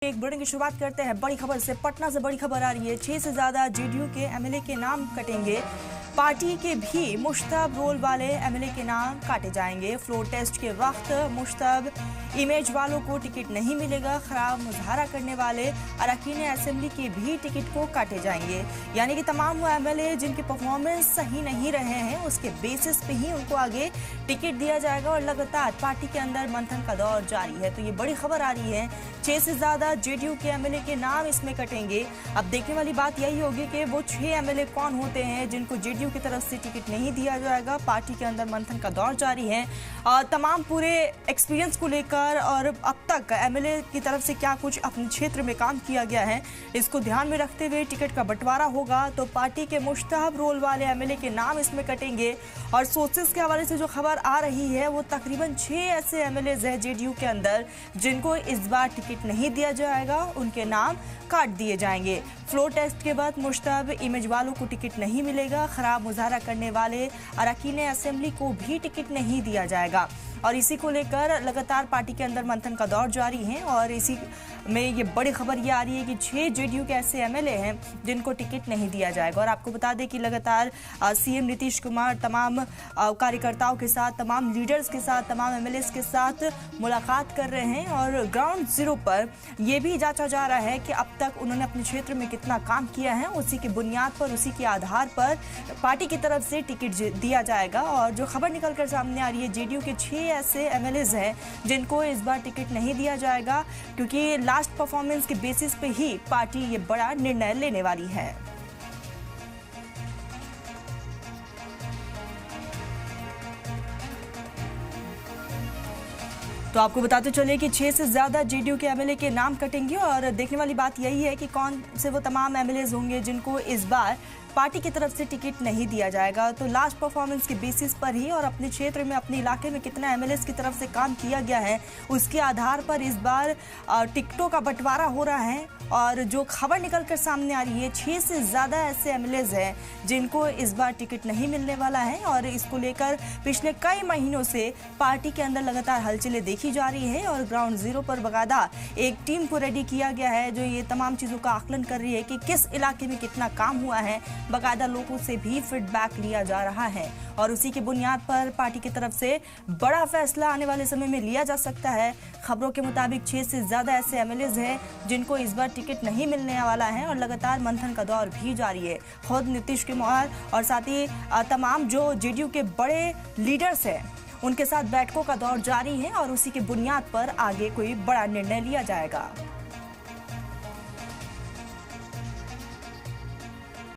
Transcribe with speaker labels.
Speaker 1: एक बुलेटिन की शुरुआत करते हैं बड़ी खबर से। पटना से बड़ी खबर आ रही है। 6 से ज्यादा जेडीयू के एमएलए के नाम कटेंगे। पार्टी के भी मुश्तब रोल वाले एमएलए के नाम काटे जाएंगे। फ्लोर टेस्ट के वक्त मुश्तब इमेज वालों को टिकट नहीं मिलेगा। खराब मुजाहरा करने वाले अरकान असेंबली के भी टिकट को काटे जाएंगे। यानी कि तमाम वो एमएलए जिनके परफॉर्मेंस सही नहीं रहे हैं उसके बेसिस पे ही उनको आगे टिकट दिया जाएगा। और लगातार पार्टी के अंदर मंथन का दौर जारी है। तो ये बड़ी खबर आ रही है। 6 से ज्यादा जेडीयू के एमएलए के नाम इसमें कटेंगे। अब देखने वाली बात यही होगी कि वो 6 एमएलए कौन होते हैं जिनको जेडीयू की तरफ से टिकट नहीं दिया जाएगा। पार्टी के अंदर मंथन का दौर जारी है। तमाम पूरे एक्सपीरियंस को लेकर और अब तक एमएलए की तरफ से क्या कुछ अपने क्षेत्र में काम किया गया है इसको ध्यान में रखते हुए टिकट का बंटवारा होगा। तो पार्टी के मुश्तहब रोल वाले एमएलए के नाम इसमें कटेंगे। और सोर्सेस के हवाले से जो खबर आ रही है वो तकरीबन 6 ऐसे एमएलए हैं जेडीयू के अंदर जिनको इस बार टिकट नहीं दिया जाएगा। उनके नाम काट दिए जाएंगे। फ्लोर टेस्ट के बाद मुश्तब इमेज वालों को टिकट नहीं मिलेगा। खराब मुजाहरा करने वाले अरकान असेंबली को भी टिकट नहीं दिया जाएगा। और इसी को लेकर लगातार पार्टी के अंदर मंथन का दौर जारी है। और इसी में ये बड़ी खबर ये आ रही है कि 6 जेडीयू के ऐसे एमएलए हैं जिनको टिकट नहीं दिया जाएगा। और आपको बता दें कि लगातार सीएम नीतीश कुमार तमाम कार्यकर्ताओं के साथ, तमाम लीडर्स के साथ, तमाम एमएलएस के साथ मुलाकात कर रहे हैं। और ग्राउंड जीरो पर यह भी जांचा जा रहा है कि अब तक उन्होंने अपने क्षेत्र में कितना काम किया है। उसी की बुनियाद पर, उसी के आधार पर पार्टी की तरफ से टिकट दिया जाएगा। और जो खबर निकल कर सामने आ रही है, जेडीयू के 6 ऐसे एमएलएस हैं जिनको इस बार टिकट नहीं दिया जाएगा क्योंकि लास्ट परफॉर्मेंस के बेसिस पे ही पार्टी ये बड़ा निर्णय लेने वाली है। तो आपको बताते चले कि 6 से ज्यादा जेडीयू के एमएलए के नाम कटेंगे। और देखने वाली बात यही है कि कौन से वो तमाम एमएलए होंगे जिनको इस बार पार्टी की तरफ से टिकट नहीं दिया जाएगा। तो लास्ट परफॉर्मेंस के बेसिस पर ही और अपने क्षेत्र में, अपने इलाके में कितना एमएलएस की तरफ से काम किया गया है उसके आधार पर इस बार टिकटों का बंटवारा हो रहा है। और जो खबर निकल कर सामने आ रही है, 6 से ज़्यादा ऐसे एमएलएस हैं जिनको इस बार टिकट नहीं मिलने वाला है। और इसको लेकर पिछले कई महीनों से पार्टी के अंदर लगातार हलचलें देखी जा रही है। और ग्राउंड जीरो पर बाकायदा एक टीम को रेडी किया गया है जो ये तमाम चीज़ों का आकलन कर रही है कि किस इलाके में कितना काम हुआ है। बाकायदा लोगों से भी फीडबैक लिया जा रहा है। और उसी की बुनियाद पर पार्टी की तरफ से बड़ा फैसला आने वाले समय में लिया जा सकता है। खबरों के मुताबिक 6 से ज़्यादा ऐसे एमएलएस हैं जिनको इस बार टिकट नहीं मिलने वाला है। और लगातार मंथन का दौर भी जारी है। खुद नीतीश कुमार और साथ ही तमाम जो जेडीयू के बड़े लीडर्स हैं उनके साथ बैठकों का दौर जारी है। और उसी की बुनियाद पर आगे कोई बड़ा निर्णय लिया जाएगा।